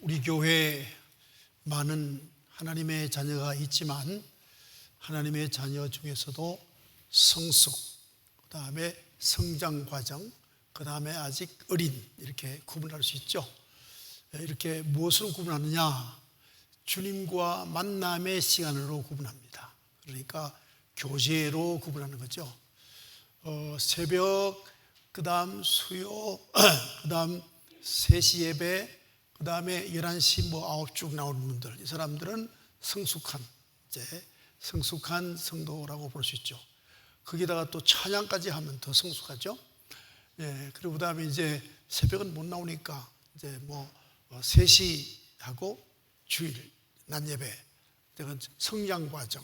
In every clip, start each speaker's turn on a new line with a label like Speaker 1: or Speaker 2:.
Speaker 1: 우리 교회에 많은 하나님의 자녀가 있지만 하나님의 자녀 중에서도 성숙, 그 다음에 성장 과정, 그 다음에 아직 어린, 이렇게 구분할 수 있죠. 이렇게 무엇으로 구분하느냐? 주님과 만남의 시간으로 구분합니다. 그러니까 교제로 구분하는 거죠. 새벽, 그 다음 수요, 그 다음 3시 예배, 그 다음에 11시 9 쭉 나오는 분들, 이 사람들은 성숙한 성도라고 볼 수 있죠. 거기다가 또 찬양까지 하면 더 성숙하죠. 그리고 그 다음에 이제 새벽은 못 나오니까 이제 3시 하고 주일, 낮 예배, 성장 과정,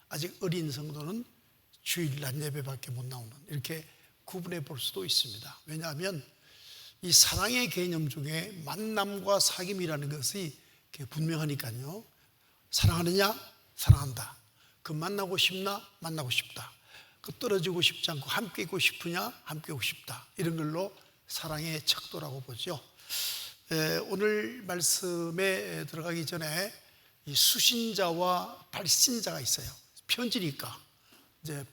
Speaker 1: 아직 어린 성도는 주일, 낮 예배밖에 못 나오는, 이렇게 구분해 볼 수도 있습니다. 왜냐하면 이 사랑의 개념 중에 만남과 사귐이라는 것이 분명하니까요. 사랑하느냐? 사랑한다. 그 만나고 싶나? 만나고 싶다. 그 떨어지고 싶지 않고 함께 있고 싶으냐? 함께 있고 싶다. 이런 걸로 사랑의 척도라고 보죠. 오늘 말씀에 들어가기 전에 이 수신자와 발신자가 있어요. 편지니까 이제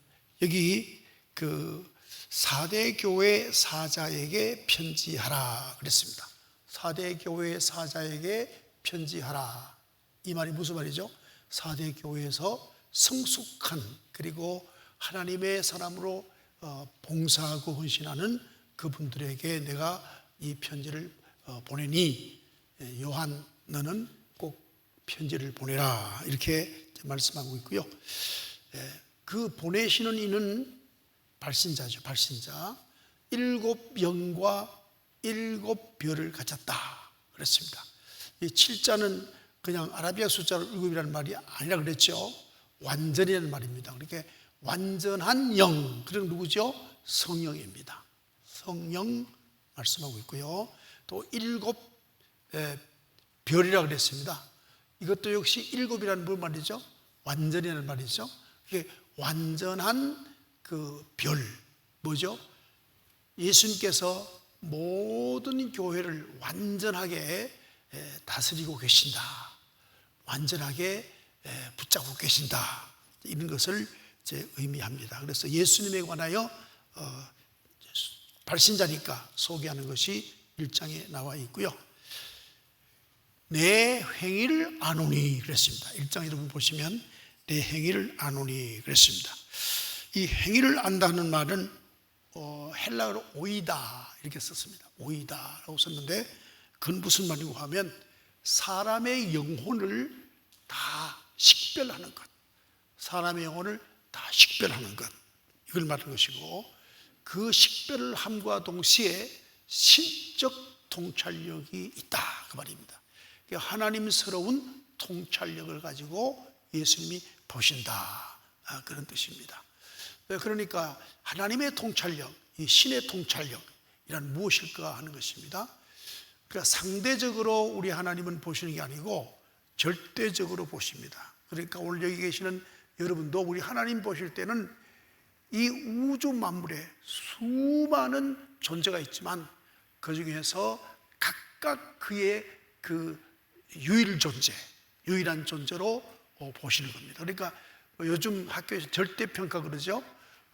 Speaker 1: 여기 그 4대 교회 사자에게 편지하라 그랬습니다. 4대 교회 사자에게 편지하라. 이 말이 무슨 말이죠? 4대 교회에서 성숙한, 그리고 하나님의 사람으로 봉사하고 헌신하는 그분들에게 내가 이 편지를 보내니 요한 너는 꼭 편지를 보내라, 이렇게 말씀하고 있고요. 그 보내시는 이는 발신자죠. 발신자. 7영과 7별을 가졌다 그랬습니다. 이 7자는 그냥 아라비아 숫자로 7이라는 말이 아니라 그랬죠. 완전이라는 말입니다. 그렇게 완전한 영, 그럼 누구죠? 성령입니다. 성령 말씀하고 있고요. 또 7별이라고 그랬습니다. 이것도 역시 7이라는 무슨 말이죠? 완전이라는 말이죠. 이게 완전한 그 별, 뭐죠? 예수님께서 모든 교회를 완전하게 다스리고 계신다, 완전하게 붙잡고 계신다, 이런 것을 이제 의미합니다. 그래서 예수님에 관하여 발신자니까 소개하는 것이 1장에 나와 있고요. 내 행위를 아노니 그랬습니다. 1장 여러분 보시면 내 행위를 아노니 그랬습니다. 이 행위를 안다는 말은 헬라어로 오이다 이렇게 썼습니다. 오이다라고 썼는데 그건 무슨 말이고 하면 사람의 영혼을 다 식별하는 것, 사람의 영혼을 다 식별하는 것, 이걸 말하는 것이고, 그 식별을 함과 동시에 신적 통찰력이 있다 그 말입니다. 하나님스러운 통찰력을 가지고 예수님이 보신다, 그런 뜻입니다. 그러니까 하나님의 통찰력, 이 신의 통찰력이란 무엇일까 하는 것입니다. 그러니까 상대적으로 우리 하나님은 보시는 게 아니고 절대적으로 보십니다. 그러니까 오늘 여기 계시는 여러분도 우리 하나님 보실 때는 이 우주 만물에 수많은 존재가 있지만 그 중에서 각각 그의 그 유일한 존재로 보시는 겁니다. 그러니까 요즘 학교에서 절대평가 그러죠.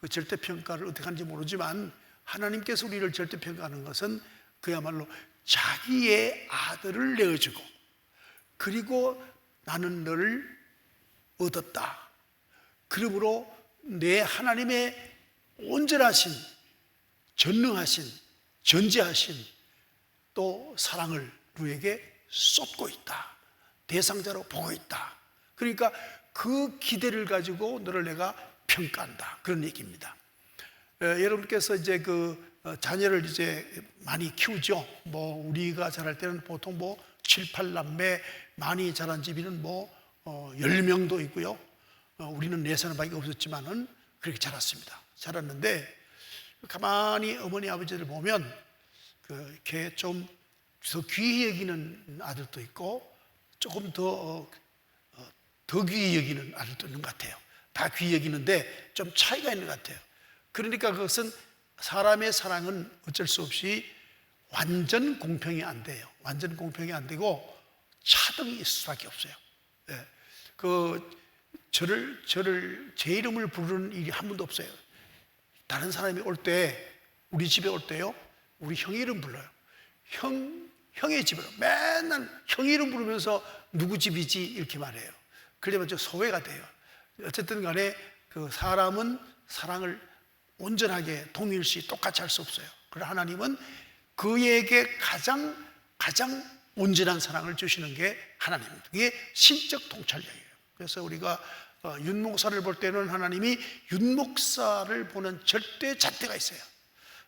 Speaker 1: 그 절대평가를 어떻게 하는지 모르지만 하나님께서 우리를 절대평가하는 것은 그야말로 자기의 아들을 내어주고, 그리고 나는 너를 얻었다, 그러므로 내 하나님의 온전하신, 전능하신, 전지하신 또 사랑을 너에게 쏟고 있다, 대상자로 보고 있다. 그러니까 그 기대를 가지고 너를 내가 평가한다, 그런 얘기입니다. 여러분께서 이제 자녀를 이제 많이 키우죠. 우리가 자랄 때는 보통 7, 8남매, 많이 자란 집이는 10명도 있고요. 우리는 4살밖에 없었지만은 그렇게 자랐습니다. 자랐는데 가만히 어머니 아버지를 보면 이렇게 좀 더 귀히 여기는 아들도 있고 조금 더 귀히 여기는 아들도 있는 것 같아요. 다 귀히 여기는데 좀 차이가 있는 것 같아요. 그러니까 그것은 사람의 사랑은 어쩔 수 없이 완전 공평이 안 돼요. 완전 공평이 안 되고 차등이 있을 수밖에 없어요. 예. 저를 제 이름을 부르는 일이 한 번도 없어요. 다른 사람이 올 때, 우리 집에 올 때요, 우리 형 이름 불러요. 형의 집으로 맨날 형 이름 부르면서 누구 집이지 이렇게 말해요. 그러면 저 소외가 돼요. 어쨌든 간에 그 사람은 사랑을 온전하게 동일시 똑같이 할 수 없어요. 그러나 하나님은 그에게 가장 온전한 사랑을 주시는 게 하나님입니다. 그게 신적 통찰력이에요. 그래서 우리가 윤 목사를 볼 때는 하나님이 윤 목사를 보는 절대 잣대가 있어요.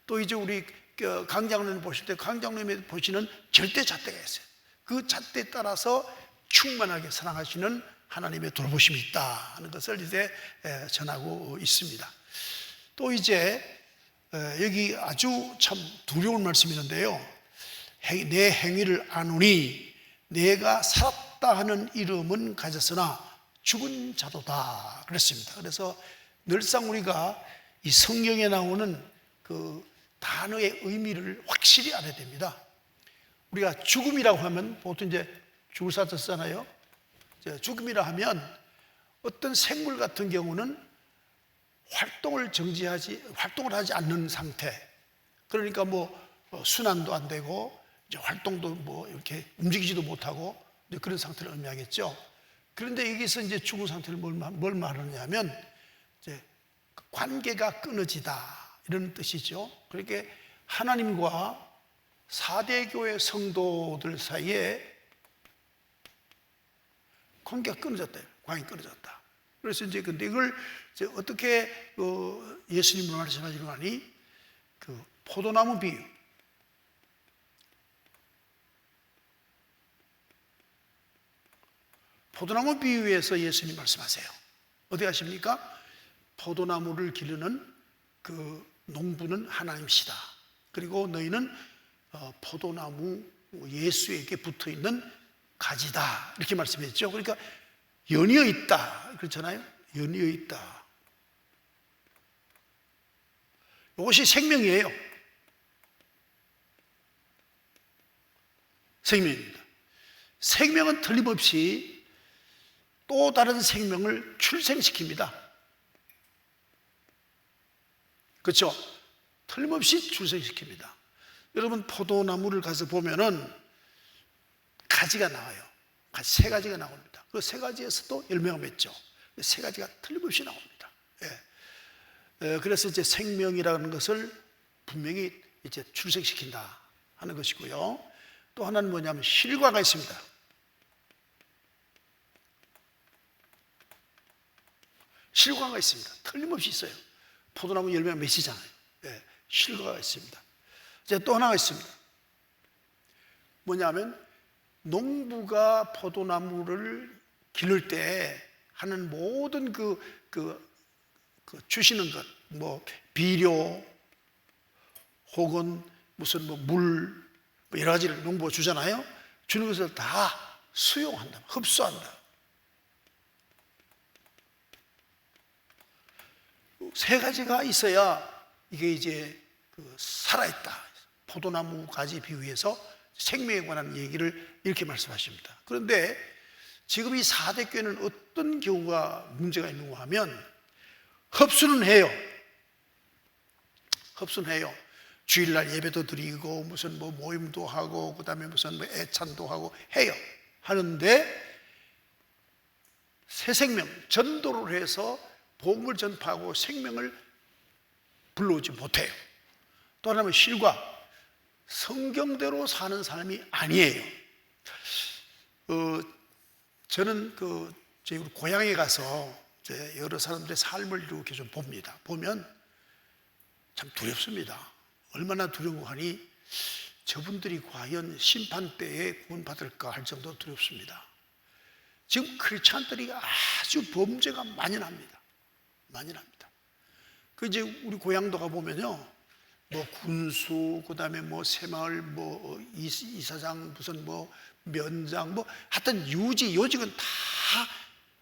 Speaker 1: 또 이제 우리 강장로님 보실 때 강장로님이 보시는 절대 잣대가 있어요. 그 잣대에 따라서 충만하게 사랑하시는 하나님의 돌보심이 있다 하는 것을 이제 전하고 있습니다. 또 이제 여기 아주 참 두려운 말씀이 있는데요. 내 행위를 아노니 내가 살았다 하는 이름은 가졌으나 죽은 자도다 그랬습니다. 그래서 늘상 우리가 이 성경에 나오는 그 단어의 의미를 확실히 알아야 됩니다. 우리가 죽음이라고 하면 보통 이제 죽을 사자 쓰잖아요. 죽음이라 하면 어떤 생물 같은 경우는 활동을 하지 않는 상태. 그러니까 순환도 안 되고 이제 활동도 이렇게 움직이지도 못하고 이제 그런 상태를 의미하겠죠. 그런데 여기서 이제 죽은 상태를 뭘 말하느냐면 이제 관계가 끊어지다 이런 뜻이죠. 그러니까 하나님과 4대 교회 성도들 사이에 관계가 끊어졌다. 관계가 끊어졌다. 그래서 이제 근데 이걸 이제 어떻게 예수님을 말씀하시는 하니 그 포도나무 비유. 포도나무 비유에서 예수님 말씀하세요. 어디 하십니까? 포도나무를 기르는 그 농부는 하나님이시다. 그리고 너희는 포도나무 예수에게 붙어 있는 가지다. 이렇게 말씀했죠. 그러니까 연이어 있다. 그렇잖아요. 연이어 있다. 이것이 생명이에요. 생명입니다. 생명은 틀림없이 또 다른 생명을 출생시킵니다. 그렇죠? 틀림없이 출생시킵니다. 여러분 포도나무를 가서 보면은 가지가 나와요. 가지 3가지가 나옵니다. 그 3가지에서도 열매가 맺죠. 3가지가 틀림없이 나옵니다. 그래서 이제 생명이라는 것을 분명히 이제 출생시킨다 하는 것이고요. 또 하나는 뭐냐면 실과가 있습니다. 실과가 있습니다. 틀림없이 있어요. 포도나무 열매가 맺히잖아요. 실과가 있습니다. 이제 또 하나가 있습니다. 뭐냐면 농부가 포도나무를 기를 때 하는 모든 그 주시는 것, 비료 혹은 무슨 물 여러 가지를 농부가 주잖아요. 주는 것을 다 수용한다, 흡수한다. 3가지가 있어야 이게 이제 살아있다. 포도나무 가지 비유해서 생명에 관한 얘기를 이렇게 말씀하십니다. 그런데 지금 이 4대 교회는 어떤 경우가 문제가 있는가 하면 흡수는 해요. 흡수는 해요. 주일날 예배도 드리고 무슨 모임도 하고 그다음에 무슨 애찬도 하고 해요. 하는데 새 생명 전도를 해서 복음을 전파하고 생명을 불러오지 못해요. 또 하나는 실과 성경대로 사는 사람이 아니에요. 저는 저희 고향에 가서 이제 여러 사람들의 삶을 이렇게 좀 봅니다. 보면 참 두렵습니다. 얼마나 두려운 거 하니 저분들이 과연 심판때에 구원받을까 할 정도로 두렵습니다. 지금 크리스찬들이 아주 범죄가 만연합니다. 만연합니다. 이제 우리 고향도 가보면요. 군수, 그 다음에 새마을, 이사장, 무슨 면장, 하여튼 요직은 다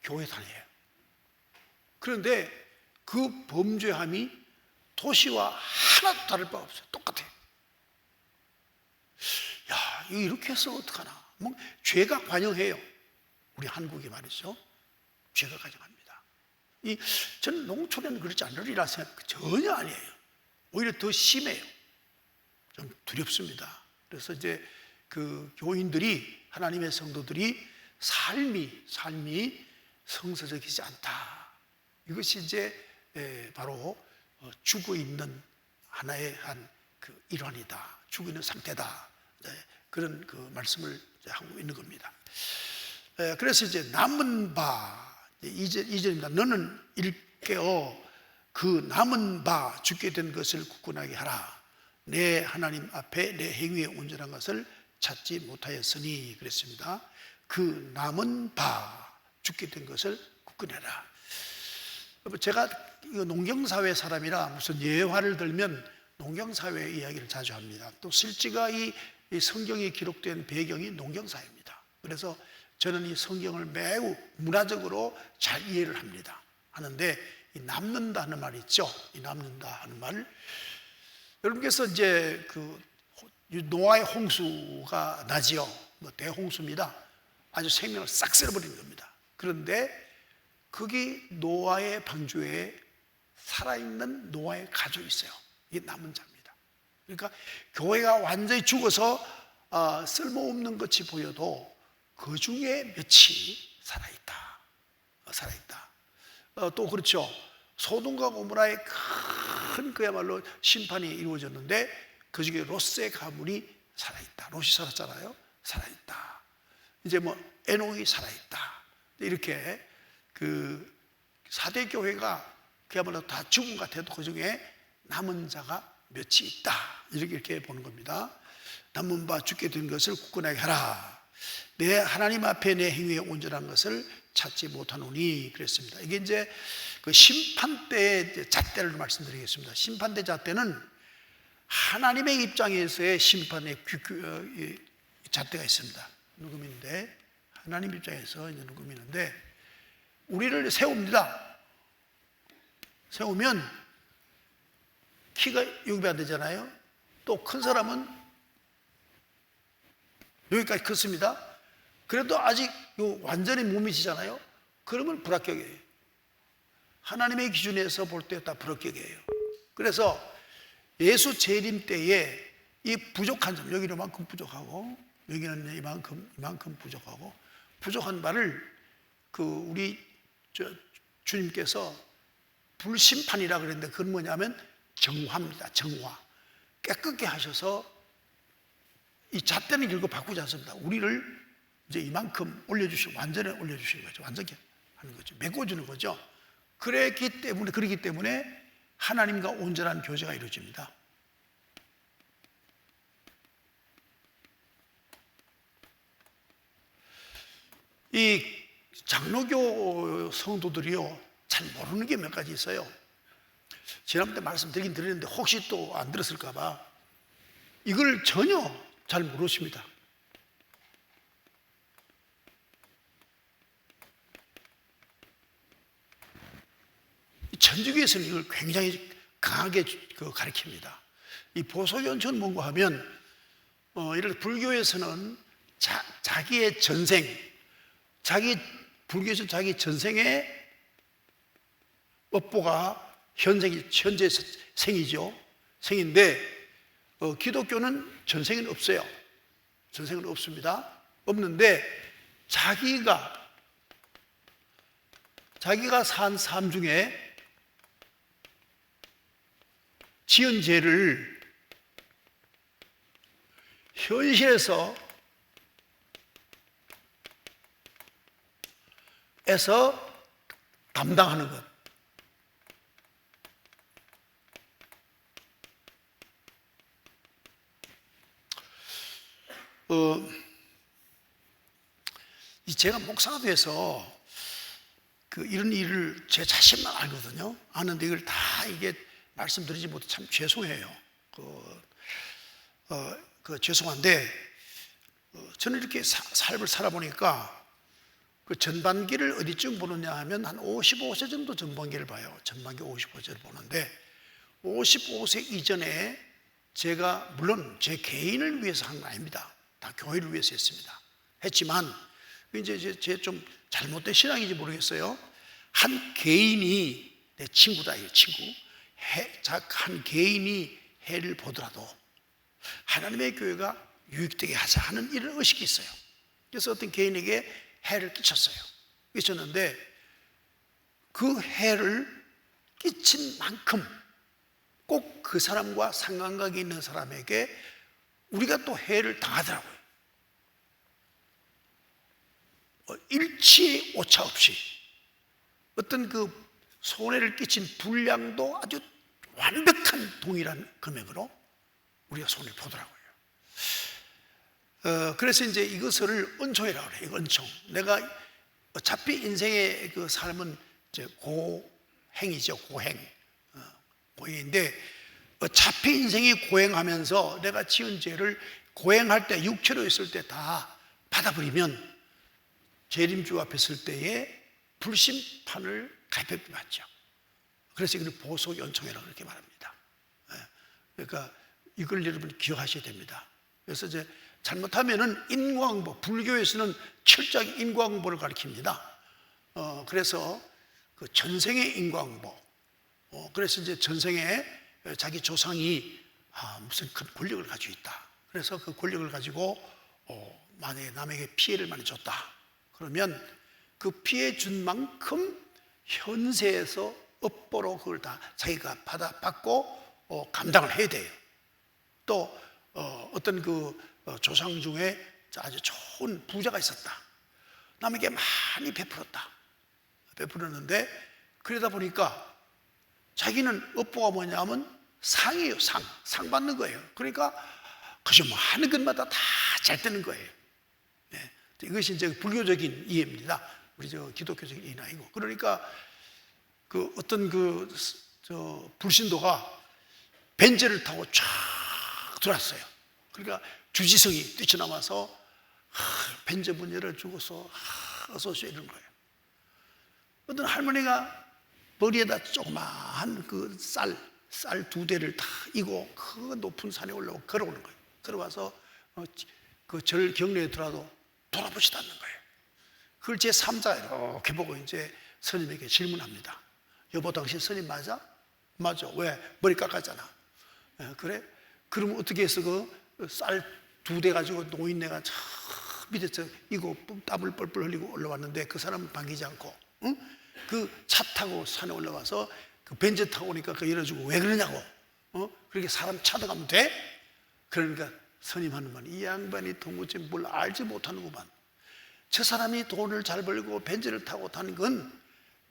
Speaker 1: 교회 다녀요. 그런데 그 범죄함이 도시와 하나도 다를 바 없어요. 똑같아요. 야, 이렇게 해서 어떡하나. 뭐 죄가 관영해요. 우리 한국이 말이죠. 죄가 관영합니다. 저는 농촌에는 그렇지 않으리라 생각 전혀 아니에요. 오히려 더 심해요. 좀 두렵습니다. 그래서 이제 그 교인들이, 하나님의 성도들이 삶이 성서적이지 않다. 이것이 이제 바로 죽어 있는 하나의 그 일환이다. 죽어 있는 상태다. 그런 그 말씀을 하고 있는 겁니다. 그래서 이제 남은 바 2절입니다. 너는 일깨어 그 남은 바 죽게 된 것을 굳건하게 하라. 내 하나님 앞에 내 행위에 온전한 것을 찾지 못하였으니 그랬습니다. 그 남은 바 죽게 된 것을 굳건해라. 제가 농경사회 사람이라 무슨 예화를 들면 농경사회 이야기를 자주 합니다. 또 실제가 이 성경이 기록된 배경이 농경사회입니다. 그래서 저는 이 성경을 매우 문화적으로 잘 이해를 합니다. 하는데 이 남는다 하는 말 있죠. 이 남는다 하는 말, 여러분께서 이제 그 노아의 홍수가 나지요. 뭐 대홍수입니다. 아주 생명을 싹 쓸어버리는 겁니다. 그런데 거기 노아의 방주에 살아있는 노아의 가족이 있어요. 이게 남은 자입니다. 그러니까 교회가 완전히 죽어서 쓸모없는 것이 보여도 그 중에 몇이 살아있다. 또 그렇죠. 소돔과 고모라의 큰 그야말로 심판이 이루어졌는데 그 중에 롯의 가문이 살아있다. 롯이 살았잖아요. 살아있다. 이제 뭐 에녹이 살아있다. 이렇게 그 4대 교회가 그야말로 다 죽은 것 같아도 그 중에 남은 자가 몇이 있다. 이렇게 보는 겁니다. 남은 바 죽게 된 것을 굳건하게 하라. 내 하나님 앞에 내 행위에 온전한 것을 찾지 못하노니 그랬습니다. 이게 이제 그 심판 때의 잣대를 말씀드리겠습니다. 심판 때 잣대는 하나님의 입장에서의 심판의 잣대가 있습니다. 누금인데 하나님 입장에서 이제 누금이는데 우리를 세웁니다. 세우면 키가 여기 안 되잖아요. 또 큰 사람은 여기까지 컸습니다. 그래도 아직 완전히 몸이시잖아요. 그러면 불합격이에요. 하나님의 기준에서 볼 때 다 불합격이에요. 그래서 예수 재림 때에 이 부족한 점, 여기는 이만큼 부족하고 여기는 이만큼 부족하고 부족한 바를 그 우리 주님께서 불심판이라 그랬는데 그건 뭐냐면 정화입니다. 정화. 깨끗게 하셔서 이 잣대는 결국 바꾸지 않습니다. 우리를 이제 이만큼 올려주시고 완전히 올려주시는 거죠. 완전히 하는 거죠. 메꿔주는 거죠. 그렇기 때문에 하나님과 온전한 교제가 이루어집니다. 이 장로교 성도들이요 잘 모르는 게 몇 가지 있어요. 지난번에 말씀드리긴 드렸는데 혹시 또 안 들었을까 봐 이걸 전혀 잘 모르십니다. 천주교에서는 이걸 굉장히 강하게 가르칩니다. 이 보소연천 뭔가 하면 이렇게 불교에서는 자기의 전생, 불교에서 자기 전생의 업보가 현재 생이죠. 생인데 기독교는 전생은 없어요. 전생은 없습니다. 없는데 자기가 산 삶 중에 지은 죄를 현실에서 담당하는 것. 제가 목사가 돼서 이런 일을 제 자신만 알거든요. 아는데 이걸 다 이게 말씀드리지 못해 참 죄송해요. 죄송한데 저는 이렇게 삶을 살아보니까 그 전반기를 어디쯤 보느냐 하면 한 55세 정도 전반기를 봐요. 전반기 55세를 보는데 55세 이전에 제가 물론 제 개인을 위해서 한 건 아닙니다. 다 교회를 위해서 했습니다. 했지만 이제 제 좀 잘못된 신앙인지 모르겠어요. 한 개인이 내 친구다, 이 친구. 한 개인이 해를 보더라도 하나님의 교회가 유익되게 하자 하는 이런 의식이 있어요. 그래서 어떤 개인에게 해를 끼쳤어요. 끼쳤는데 그 해를 끼친 만큼 꼭 그 사람과 상관관계 있는 사람에게 우리가 또 해를 당하더라고요. 일치 오차 없이 어떤 그 손해를 끼친 분량도 아주 완벽한 동일한 금액으로 우리가 손해를 보더라고요. 그래서 이제 이것을 은총이라고 그래요. 은총. 내가 어차피 인생의 그 삶은 이제 고행이죠. 고행인데 어차피 인생이 고행하면서 내가 지은 죄를 고행할 때 육체로 있을 때 다 받아버리면 재림주 앞에 설 때에 불심판을 가볍게 받죠. 그래서 이걸 보석 연총이라고 그렇게 말합니다. 그러니까 이걸 여러분 기억하셔야 됩니다. 그래서 이제 잘못하면은 인과응보, 불교에서는 철저하게 인과응보를 가르칩니다. 그래서 그 전생의 인과응보. 그래서 이제 전생에 자기 조상이 무슨 큰 권력을 가지고 있다. 그래서 그 권력을 가지고 만약에 남에게 피해를 많이 줬다. 그러면 그 피해 준 만큼 현세에서 업보로 그걸 다 자기가 받고 감당을 해야 돼요. 또 어떤 그 조상 중에 아주 좋은 부자가 있었다. 남에게 많이 베풀었는데 그러다 보니까 자기는 업보가 뭐냐면 상이에요. 상 받는 거예요. 그러니까 그저 뭐 하는 것마다 다 잘 되는 거예요. 네. 이것이 이제 불교적인 이해입니다. 우리 저 기독교적인 이해는 아니고. 그러니까 그 어떤 저 불신도가 벤제를 타고 쫙 들어왔어요. 그러니까 주지성이 뛰쳐나와서 벤제 문 열어주고서 어서 오시오 이런 거예요. 어떤 할머니가 머리에다 조그마한 그 쌀 2대를 다 이고 그 높은 산에 올라오고 걸어오는 거예요. 걸어와서 그 절 경내에 들어와도 돌아보지도 않는 거예요. 그걸 제 3자가 이렇게 보고 이제 스님에게 질문합니다. 여보, 당신 스님 맞아? 맞아. 왜? 머리 깎았잖아. 그래? 그럼 어떻게 해서 그 쌀 2대 가지고 노인네가 저 밑에서 이거 땀을 뻘뻘 흘리고 올라왔는데 그 사람은 반기지 않고, 응? 그 차 타고 산에 올라와서 그 벤츠 타고 오니까 그 열어주고 왜 그러냐고. 그렇게 사람 찾아가면 돼? 그러니까 스님 하는 말, 이 양반이 도무지 뭘 알지 못하는구만. 저 사람이 돈을 잘 벌고 벤츠를 타고 다닌 건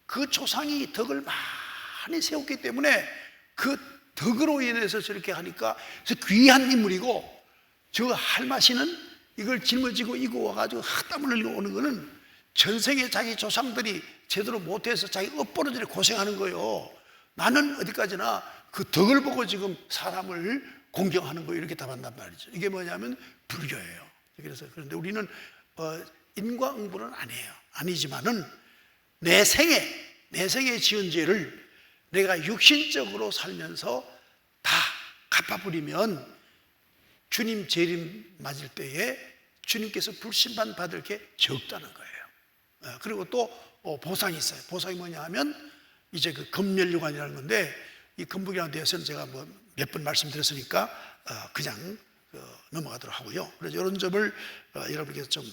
Speaker 1: 그 조상이 덕을 많이 세웠기 때문에 그 덕으로 인해서 저렇게 하니까 귀한 인물이고, 저 할마씨는 이걸 짊어지고 이거 와가지고 땀을 흘리고 오는 거는 전생에 자기 조상들이 제대로 못해서 자기 업보로들이 고생하는 거예요. 나는 어디까지나 그 덕을 보고 지금 사람을 공경하는 거예요. 이렇게 답한단 말이죠. 이게 뭐냐면 불교예요. 그래서 그런데 우리는 인과응보는 아니지만은 내 생에 지은 죄를 내가 육신적으로 살면서 다 갚아버리면 주님 재림 맞을 때에 주님께서 불심판 받을 게 적다는 거예요. 그리고 또 보상이 있어요. 보상이 뭐냐 하면 이제 그 검멸류관이라는 건데, 이 검북이라는 데에서는 제가 뭐 몇 번 말씀드렸으니까 그냥 넘어가도록 하고요. 그래서 이런 점을 여러분께서 좀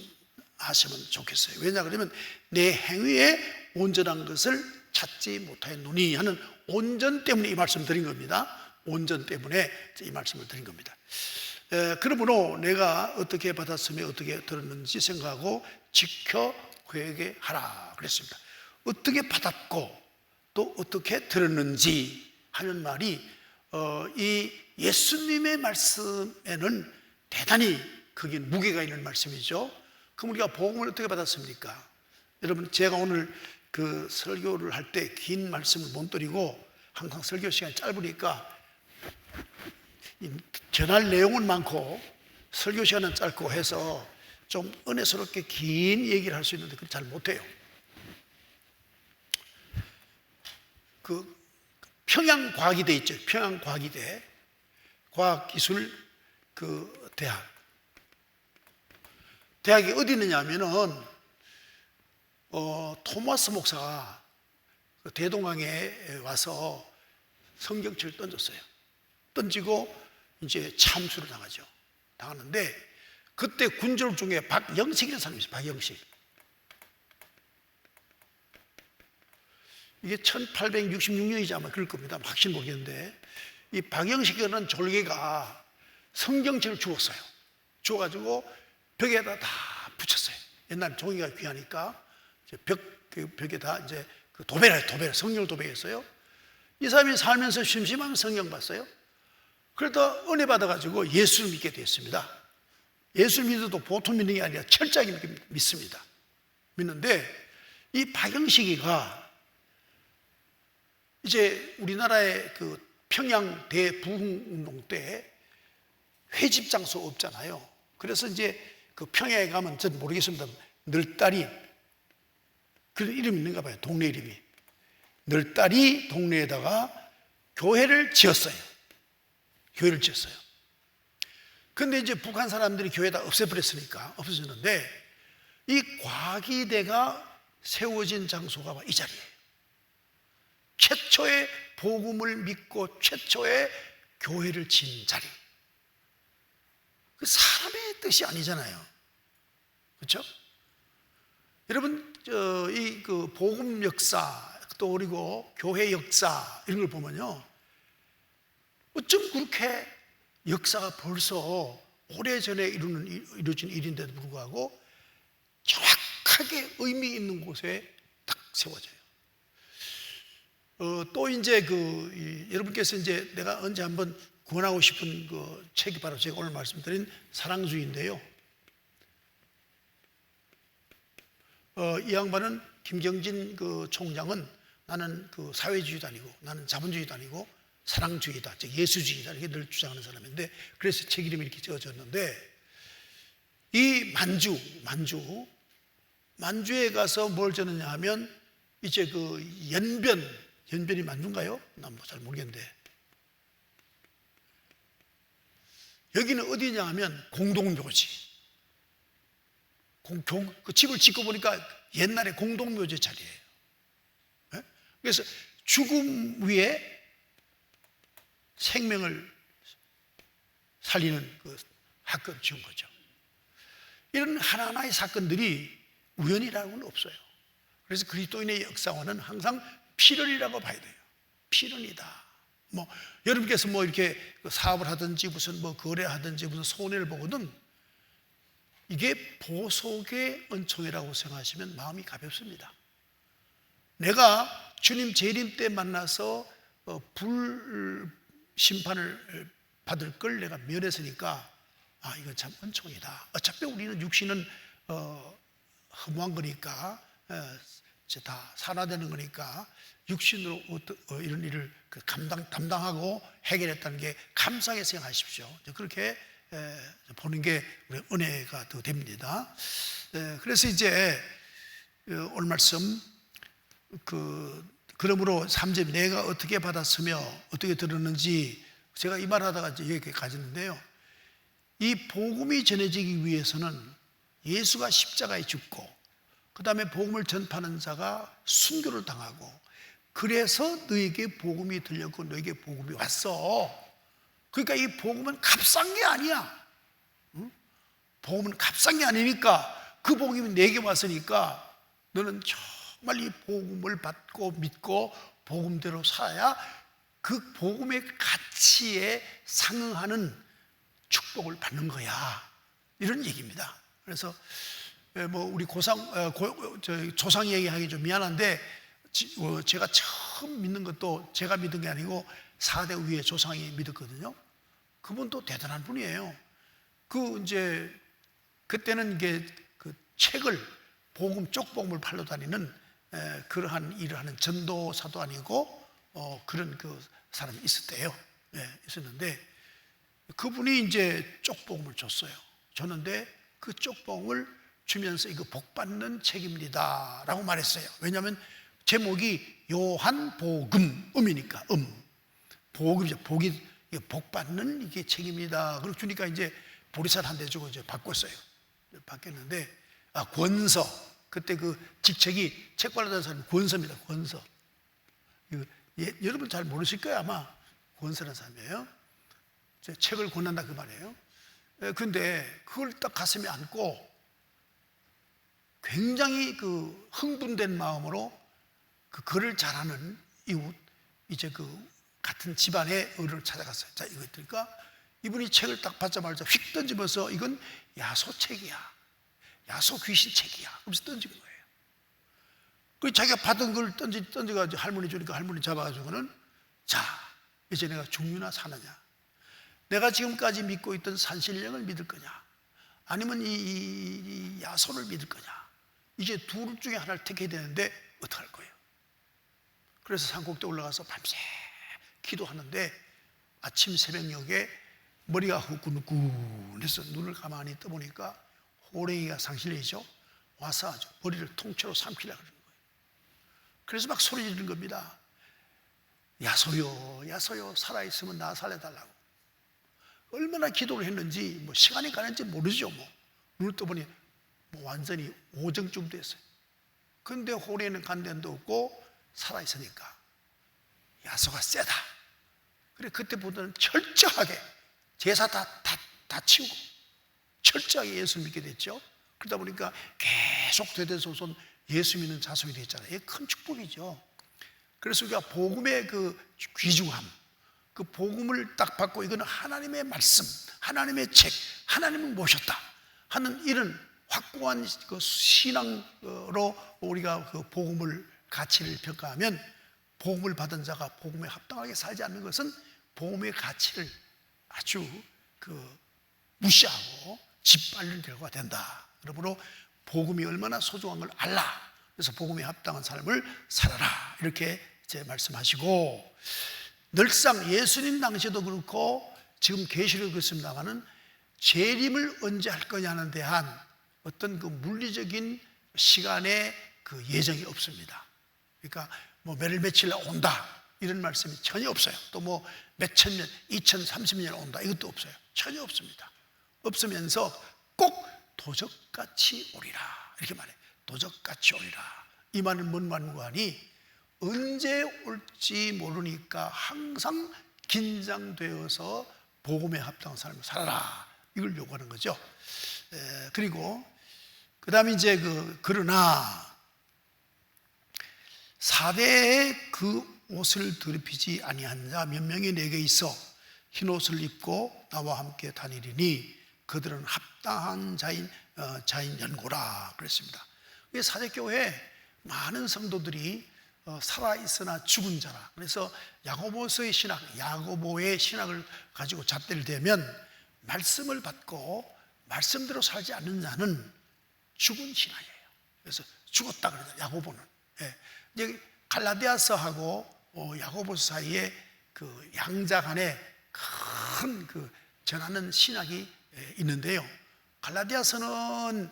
Speaker 1: 아시면 좋겠어요. 왜냐 그러면 내 행위에 온전한 것을 찾지 못하였노니 하는 온전 때문에 이 말씀 드린 겁니다. 온전 때문에 이 말씀을 드린 겁니다. 그러므로 내가 어떻게 받았으며 어떻게 들었는지 생각하고 지켜 회개하라 그랬습니다. 어떻게 받았고 또 어떻게 들었는지 하는 말이 이 예수님의 말씀에는 대단히 그게 무게가 있는 말씀이죠. 그럼 우리가 복음을 어떻게 받았습니까? 여러분, 제가 오늘 그 설교를 할 때 긴 말씀을 못 드리고 항상 설교 시간이 짧으니까 전할 내용은 많고 설교 시간은 짧고 해서 좀 은혜스럽게 긴 얘기를 할 수 있는데 그걸 잘 못해요. 그 평양과기대 있죠. 평양과기대 과학기술 그 대학. 대학이 어디 있느냐 하면은 토마스 목사가 대동강에 와서 성경책을 던졌어요. 던지고 이제 참수를 당하는데 그때 군졸 중에 박영식이라는 사람이 있어요. 박영식. 이게 1866년이지 아마 그럴 겁니다. 확실히 모르겠는데 이 박영식이라는 졸개가 성경책을 주었어요. 주어가지고 벽에다 다 붙였어요. 옛날 종이가 귀하니까 벽에다 이제 그 도배를 성경 도배했어요. 이 사람이 살면서 심심하면 성경 봤어요. 그러다 은혜 받아가지고 예수를 믿게 됐습니다. 예수를 믿어도 보통 믿는 게 아니라 철저하게 믿습니다. 믿는데 이 박영식이가 이제 우리나라의 그 평양 대부흥운동 때 회집 장소 없잖아요. 그래서 이제 그 평양에 가면 전 모르겠습니다. 널다리 그런 이름이 있는가 봐요. 동네 이름이. 널다리 동네에다가 교회를 지었어요. 근데 이제 북한 사람들이 교회다 없애버렸으니까 없어졌는데 이 과기대가 세워진 장소가 이 자리예요. 최초의 복음을 믿고 최초의 교회를 지은 자리. 그 사람의 뜻이 아니잖아요. 그렇죠? 여러분, 이 그 복음 역사 또 그리고 교회 역사 이런 걸 보면요, 어쩜 그렇게 역사가 벌써 오래전에 이루어진 일인데도 불구하고 정확하게 의미 있는 곳에 딱 세워져요. 또 이제 여러분께서 이제 내가 언제 한번 권하고 싶은 그 책이 바로 제가 오늘 말씀드린 사랑주의인데요. 이 양반은 김경진 그 총장은 나는 그 사회주의도 아니고 나는 자본주의도 아니고 사랑주의다, 즉 예수주의다 이렇게 늘 주장하는 사람인데 그래서 책 이름이 이렇게 지어졌는데 이 만주에 가서 뭘 적느냐 하면 이제 그 연변이 만주인가요? 난 뭐 잘 모르겠는데 여기는 어디냐 하면 공동묘지. 그 집을 짓고 보니까 옛날에 공동묘지 자리예요. 네? 그래서 죽음 위에 생명을 살리는 그 학교를 지은 거죠. 이런 하나하나의 사건들이 우연이라고는 없어요. 그래서 그리스도인의 역사와는 항상 필연이라고 봐야 돼요. 필연이다. 뭐 여러분께서 뭐 이렇게 사업을 하든지 무슨 뭐 거래하든지 무슨 손해를 보거든 이게 보석의 은총이라고 생각하시면 마음이 가볍습니다. 내가 주님 재림 때 만나서 심판을 받을 걸 내가 면했으니까 이건 참 은총이다. 어차피 우리는 육신은 허무한 거니까 다 살아되는 거니까 육신으로 이런 일을 담당하고 해결했다는 게 감사하게 생각하십시오. 그렇게 보는 게 우리 은혜가 더 됩니다. 그래서 이제 오늘 말씀 그러므로 3절 내가 어떻게 받았으며 어떻게 들었는지 제가 이 말 하다가 여기까지 가졌는데요. 이 복음이 전해지기 위해서는 예수가 십자가에 죽고 그 다음에 복음을 전파하는 자가 순교를 당하고 그래서 너에게 복음이 들렸고 너에게 복음이 왔어. 그러니까 이 복음은 값싼 게 아니야. 복음은 값싼 게 아니니까 그 복음이 내게 왔으니까 너는 정말 이 복음을 받고 믿고 복음대로 살아야 그 복음의 가치에 상응하는 축복을 받는 거야. 이런 얘기입니다. 그래서 뭐 우리 조상 얘기하기 좀 미안한데 제가 처음 믿는 것도 제가 믿은 게 아니고 4대 위에 조상이 믿었거든요. 그분도 대단한 분이에요. 이제 그때는 이게 그 책을 쪽복음을 팔러 다니는 그러한 일을 하는 전도사도 아니고 그런 그 사람이 있었대요. 있었는데 그분이 이제 쪽복음을 줬는데 그 쪽복음을 주면서 이거 복 받는 책입니다 라고 말했어요. 왜냐하면 제목이 요한복음, 음이니까 복음이죠. 복 받는 이게 책입니다. 그리고 주니까 이제 보리쌀 한 대 주고 이제 바꿨어요. 바뀌었는데, 권서. 그때 그 직책이 책 발라던 사람이 권서입니다. 권서. 여러분 잘 모르실 거예요. 아마 권서라는 사람이에요. 책을 권한다 그 말이에요. 근데 그걸 딱 가슴에 안고 굉장히 그 흥분된 마음으로 그 글을 잘하는 이웃, 이제 그 같은 집안의 어른을 찾아갔어요. 자, 이거 있으니까 이분이 책을 딱 받자마자 휙 던지면서 이건 야소 책이야. 야소 귀신 책이야. 그러면서 던지는 거예요. 그 자기가 받은 걸 던져가지고 할머니 주니까 할머니 잡아가지고는, 자, 이제 내가 죽느냐 사느냐, 내가 지금까지 믿고 있던 산신령을 믿을 거냐, 아니면 이 야소를 믿을 거냐, 이제 둘 중에 하나를 택해야 되는데 어떡할 거예요? 그래서 산꼭대 올라가서 밤새 기도하는데 아침 새벽녘에 머리가 후끈후끈해서 눈을 가만히 떠보니까 호랭이가 상실이죠. 와서 아주 머리를 통째로 삼키려고 그러는 거예요. 그래서 막 소리 지르는 겁니다. 야소요, 야소요, 살아있으면 나 살려달라고. 얼마나 기도를 했는지 뭐 시간이 가는지 모르죠. 눈을 떠보니 완전히 오정쯤 됐어요. 근데 호랭이는 간 데도 없고 살아있으니까 야소가 세다. 그래, 그때부터는 철저하게 제사 다 치우고 철저하게 예수를 믿게 됐죠. 그러다 보니까 계속 대대손손 예수 믿는 자손이 됐잖아요. 이게 큰 축복이죠. 그래서 우리가 복음의 그 귀중함, 그 복음을 딱 받고 이거는 하나님의 말씀, 하나님의 책, 하나님을 모셨다 하는 이런 확고한 그 신앙으로 우리가 그 복음을 가치를 평가하면, 복음을 받은 자가 복음에 합당하게 살지 않는 것은 복음의 가치를 아주 그 무시하고 짓밟는 결과가 된다. 그러므로 복음이 얼마나 소중한 걸 알라. 그래서 복음에 합당한 삶을 살아라. 이렇게 이제 말씀하시고, 늘상 예수님 당시에도 그렇고 지금 계시록에 그렇습니다만은 재림을 언제 할 거냐는 대한 어떤 그 물리적인 시간의 그 예정이 없습니다. 그러니까 뭐 매일 며칠 온다 이런 말씀이 전혀 없어요. 또 뭐 몇천 년, 2030년 온다 이것도 없어요. 전혀 없습니다. 없으면서 꼭 도적같이 오리라 이렇게 말해요. 도적같이 오리라. 이 말은 뭔 말인가 하니, 언제 올지 모르니까 항상 긴장되어서 복음에 합당한 삶을 살아라, 이걸 요구하는 거죠. 그리고 그 다음에 이제 그러나 사대에 그 옷을 더럽히지 아니한 자 몇 명이 내게 있어 흰 옷을 입고 나와 함께 다니리니 그들은 합당한 자인 연고라 그랬습니다. 사대교회에 많은 성도들이 살아있으나 죽은 자라. 그래서 야고보서의 신학, 야고보의 신학을 가지고 잣대를 대면 말씀을 받고 말씀대로 살지 않는 자는 죽은 신앙이에요. 그래서 죽었다 그러죠, 야고보는. 이제 갈라디아서하고 야고보서 사이에 그 양자 간에 큰 그 전하는 신학이 있는데요. 갈라디아서는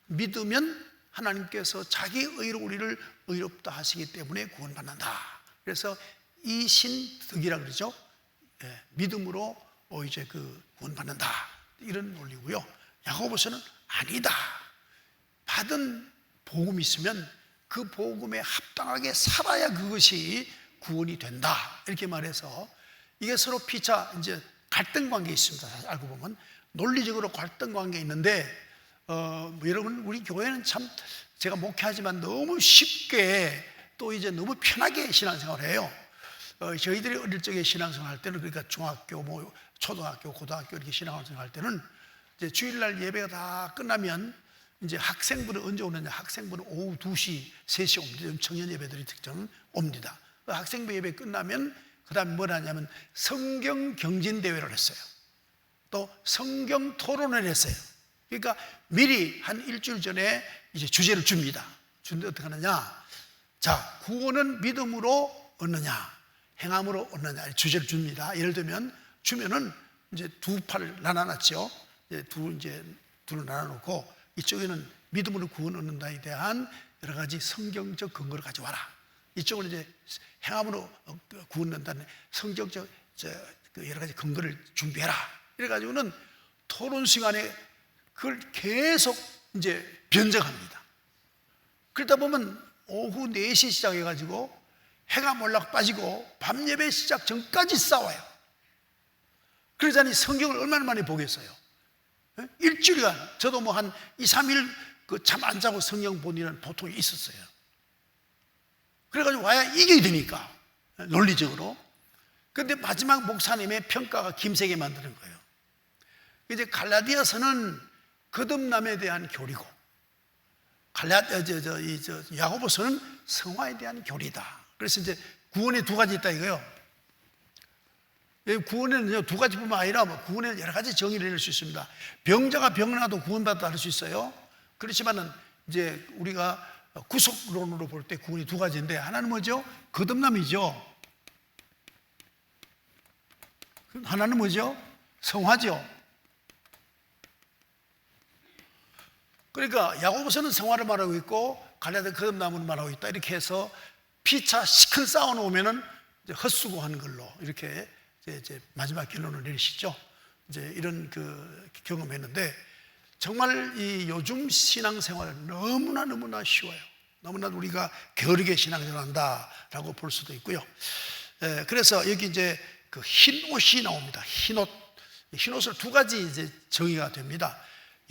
Speaker 1: 믿으면 하나님께서 자기 의로 우리를 의롭다 하시기 때문에 구원받는다. 그래서 이신득이라 그러죠. 믿음으로 이제 그 구원받는다, 이런 논리고요. 야고보서는 아니다. 받은 복음이 있으면 그 복음에 합당하게 살아야 그것이 구원이 된다, 이렇게 말해서 이게 서로 피차 이제 갈등 관계에 있습니다. 사실 알고 보면 논리적으로 갈등 관계에 있는데 여러분, 우리 교회는 참 제가 목회하지만 너무 쉽게 또 이제 너무 편하게 신앙생활을 해요. 저희들이 어릴 적에 신앙생활 할 때는, 그러니까 중학교, 뭐 초등학교, 고등학교 이렇게 신앙생활 할 때는 이제 주일날 예배가 다 끝나면 이제 학생부는 언제 오느냐? 학생부는 오후 2시, 3시 옵니다. 청년 예배들이 특정 옵니다. 그 학생부 예배 끝나면 그 다음에 뭘 하냐면 성경 경진 대회를 했어요. 또 성경 토론을 했어요. 그러니까 미리 한 일주일 전에 이제 주제를 줍니다. 주는데 어떻게 하느냐? 자, 구원은 믿음으로 얻느냐, 행함으로 얻느냐, 주제를 줍니다. 예를 들면 주면은 이제 두 팔을 나눠놨죠. 둘을 나눠놓고 이쪽에는 믿음으로 구원 얻는다에 대한 여러 가지 성경적 근거를 가져와라. 이쪽은 이제 행함으로 구원 얻는다는 성경적 여러 가지 근거를 준비해라. 이래가지고는 토론 시간에 그걸 계속 이제 변정합니다. 그러다 보면 오후 4시 시작해가지고 해가 몰락 빠지고 밤 예배 시작 전까지 싸워요. 그러자니 성경을 얼마나 많이 보겠어요? 일주일간, 저도 뭐 한 2, 3일 잠 안 자고 성경 본 일은 보통 있었어요. 그래가지고 와야 이겨야 되니까, 논리적으로. 근데 마지막 목사님의 평가가 김세게 만드는 거예요. 이제 갈라디아서는 거듭남에 대한 교리고, 야고보서는 성화에 대한 교리다. 그래서 이제 구원에 두 가지 있다 이거요. 구원에는 두 가지뿐만 아니라 구원에는 여러 가지 정의를 내릴 수 있습니다. 병자가 병나도 구원받았다 할 수 있어요. 그렇지만은 이제 우리가 구속론으로 볼 때 구원이 두 가지인데, 하나는 뭐죠? 거듭남이죠. 하나는 뭐죠? 성화죠. 그러니까 야고보서는 성화를 말하고 있고 갈라디아 거듭남을 말하고 있다. 이렇게 해서 피차 시큰 싸워놓으면은 헛수고하는 걸로 이렇게 이제 마지막 결론을 내리시죠. 이제 이런 경험했는데, 정말 이 요즘 신앙생활은 너무나 쉬워요. 너무나 우리가 게으르게 신앙생활 한다라고 볼 수도 있고요. 그래서 여기 이제 흰 옷이 나옵니다. 흰 옷을 두 가지 이제 정의가 됩니다.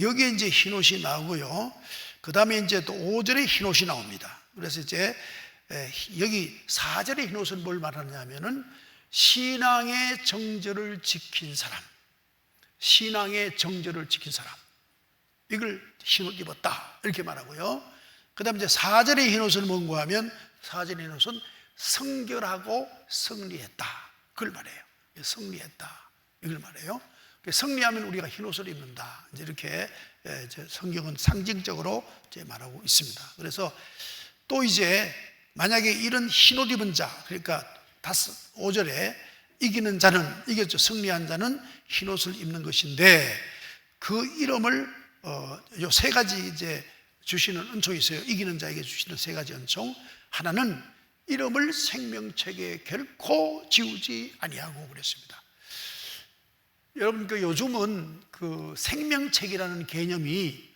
Speaker 1: 여기에 이제 흰 옷이 나오고요. 그 다음에 이제 또 5절에 흰 옷이 나옵니다. 그래서 이제 여기 4절의 흰 옷은 뭘 말하느냐면은 신앙의 정절을 지킨 사람, 신앙의 정절을 지킨 사람, 이걸 흰옷 입었다 이렇게 말하고요. 그 다음에 이제 4절의 흰옷은 뭔가 하면 4절의 흰옷은 성결하고 승리했다, 그걸 말해요. 승리했다 이걸 말해요. 승리하면 우리가 흰옷을 입는다, 이제 이렇게 성경은 상징적으로 이제 말하고 있습니다. 그래서 또 이제 만약에 이런 흰옷 입은 자, 그러니까 5절에 이기는 자는, 이겼죠. 승리한 자는 흰옷을 입는 것인데, 그 이름을 요 세 가지 이제 주시는 은총이 있어요. 이기는 자에게 주시는 세 가지 은총. 하나는 이름을 생명책에 결코 지우지 아니하고 그랬습니다. 여러분, 요즘은 생명책이라는 개념이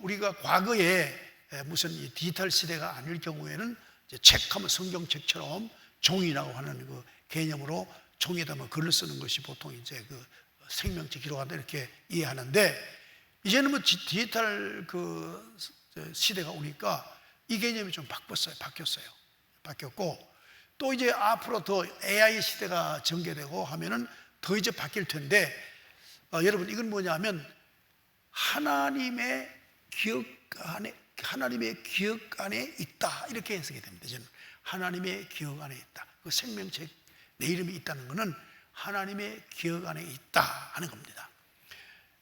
Speaker 1: 우리가 과거에 무슨 디지털 시대가 아닐 경우에는 이제 책하면 성경책처럼 종이라고 하는 개념으로 종이에다 글을 쓰는 것이 보통 이제 생명책 기록한다 이렇게 이해하는데, 이제는 뭐 디지털 시대가 오니까 이 개념이 좀 바뀌었고, 또 이제 앞으로 더 AI 시대가 전개되고 하면은 더 이제 바뀔 텐데, 여러분 이건 뭐냐면 하나님의 기억 안에 있다 이렇게 해석이 됩니다. 저는 하나님의 기억 안에 있다. 그 생명책 내 이름이 있다는 것은 하나님의 기억 안에 있다 하는 겁니다.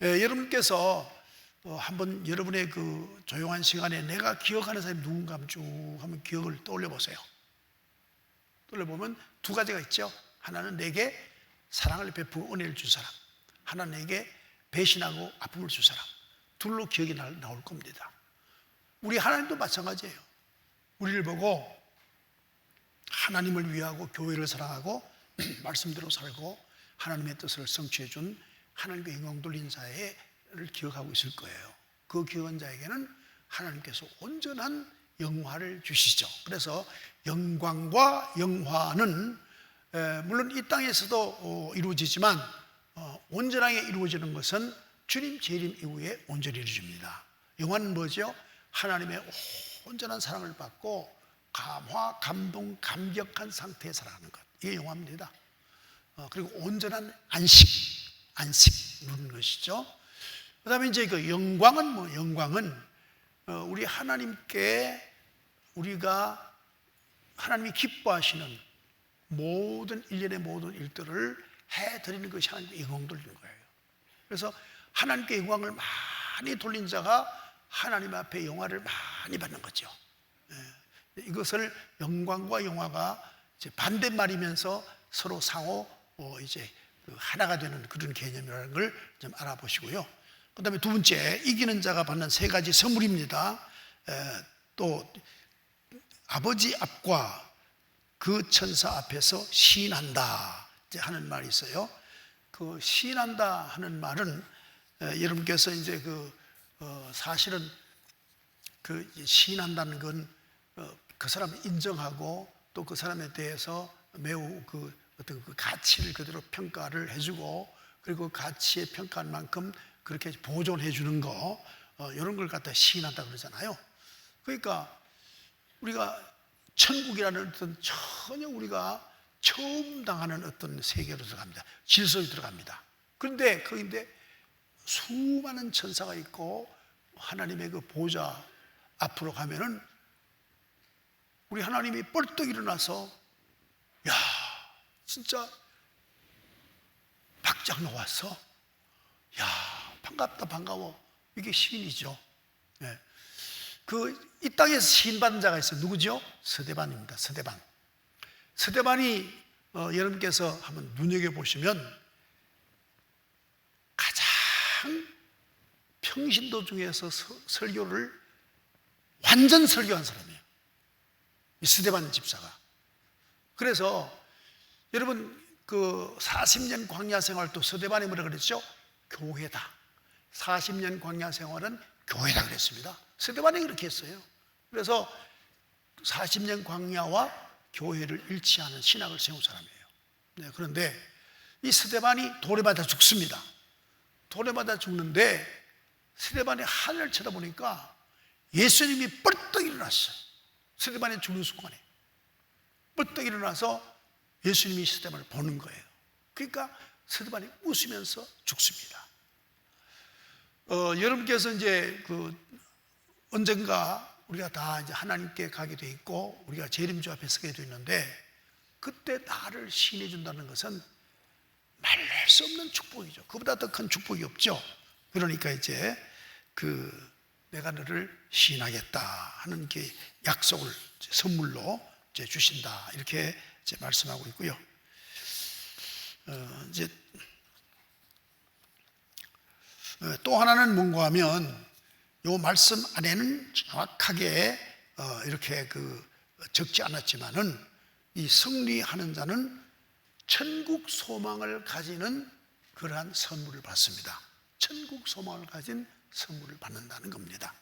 Speaker 1: 여러분께서 한번 여러분의 조용한 시간에 내가 기억하는 사람이 누군가 쭉 한번 기억을 떠올려 보세요. 떠올려보면 두 가지가 있죠. 하나는 내게 사랑을 베푸고 은혜를 준 사람, 하나는 내게 배신하고 아픔을 준 사람. 둘로 기억이 나올 겁니다. 우리 하나님도 마찬가지예요. 우리를 보고 하나님을 위하고 교회를 사랑하고 말씀대로 살고 하나님의 뜻을 성취해 준 하나님께 영광 돌린 자를 기억하고 있을 거예요. 그 기억한 자에게는 하나님께서 온전한 영화를 주시죠. 그래서 영광과 영화는 물론 이 땅에서도 이루어지지만 온전하게 이루어지는 것은 주님 재림 이후에 온전히 이루어집니다. 영화는 뭐죠? 하나님의 온전한 사랑을 받고 감화, 감동, 감격한 상태에 살아가는 것, 이게 영화입니다. 그리고 온전한 안식 누리는 것이죠. 그 다음에 이제 영광은 영광은 우리 하나님께 우리가 하나님이 기뻐하시는 모든 일련의 모든 일들을 해드리는 것이 하나님께 영광 돌리는 거예요. 그래서 하나님께 영광을 많이 돌린 자가 하나님 앞에 영화를 많이 받는 거죠. 이것을 영광과 영화가 이제 반대말이면서 서로 상호 이제 하나가 되는 그런 개념이라는 걸 좀 알아보시고요. 그 다음에 두 번째, 이기는 자가 받는 세 가지 선물입니다. 또 아버지 앞과 그 천사 앞에서 시인한다 하는 말이 있어요. 그 시인한다 하는 말은 여러분께서 이제 사실은 시인한다는 건 그 사람을 인정하고 또 그 사람에 대해서 매우 어떤 가치를 그대로 평가를 해주고, 그리고 가치에 평가한 만큼 그렇게 보존해 주는 거, 이런 걸 갖다 시인한다 그러잖아요. 그러니까 우리가 천국이라는 어떤 전혀 우리가 처음 당하는 어떤 세계로 들어갑니다. 질서에 들어갑니다. 그런데 거기인데 수많은 천사가 있고 하나님의 그 보좌 앞으로 가면은 우리 하나님이 뻘떡 일어나서, 야, 진짜 박장 놓았어. 야, 반갑다, 반가워. 이게 시인이죠. 네. 이 땅에서 시인 받은 자가 있어요. 누구죠? 스데반입니다. 스데반. 스데반이 여러분께서 한번 눈여겨보시면 가장 평신도 중에서 설교를 완전 설교한 사람이에요. 이 스데반 집사가. 그래서 여러분 40년 광야 생활도 스데반이 뭐라 그랬죠? 교회다. 40년 광야 생활은 교회다 그랬습니다. 스데반이 그렇게 했어요. 그래서 40년 광야와 교회를 일치하는 신학을 세운 사람이에요. 네, 그런데 이 스데반이 돌에 맞아 죽습니다. 돌에 맞아 죽는데 스데반이 하늘을 쳐다보니까 예수님이 뻘떡 일어났어요. 스데반이 죽는 순간에 뻘떡 일어나서 예수님이 스데반을 보는 거예요. 그러니까 스데반이 웃으면서 죽습니다. 여러분께서 이제 언젠가 우리가 다 이제 하나님께 가게 돼 있고 우리가 재림주 앞에 서게 돼 있는데, 그때 나를 시인해 준다는 것은 말할 수 없는 축복이죠. 그보다 더 큰 축복이 없죠. 그러니까 이제 내가 너를 시인하겠다 하는 게 약속을 선물로 이제 주신다, 이렇게 이제 말씀하고 있고요. 이제 또 하나는 뭔가 하면 이 말씀 안에는 정확하게 이렇게 적지 않았지만은 이 승리하는 자는 천국 소망을 가지는 그러한 선물을 받습니다. 천국 소망을 가진 선물을 받는다는 겁니다.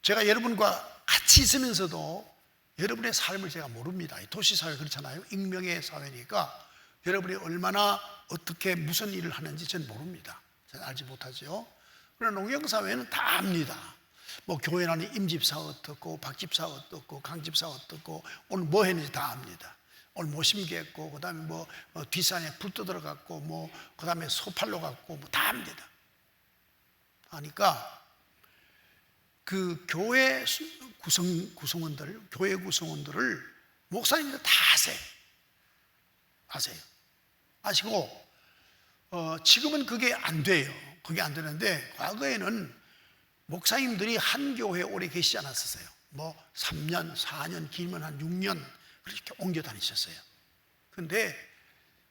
Speaker 1: 제가 여러분과 같이 있으면서도 여러분의 삶을 제가 모릅니다. 도시사회 그렇잖아요. 익명의 사회니까 여러분이 얼마나 어떻게 무슨 일을 하는지 저는 모릅니다. 저는 알지 못하죠. 그러나 농경사회는 다 압니다. 뭐 교회는 임집사 어떻고 박집사 어떻고 강집사 어떻고 오늘 뭐 했는지 다 압니다. 오늘 모심기 했고 그다음에 뭐 뒷산에 불 떠들어갔고 뭐 그다음에 소팔로 갔고 뭐 다 압니다. 하니까 교회 구성원들, 교회 구성원들을 목사님들 다 아세요. 아시고 지금은 그게 안 돼요. 그게 안 되는데 과거에는 목사님들이 한 교회에 오래 계시지 않았었어요. 뭐 3년, 4년, 길면 한 6년 그렇게 옮겨 다니셨어요. 근데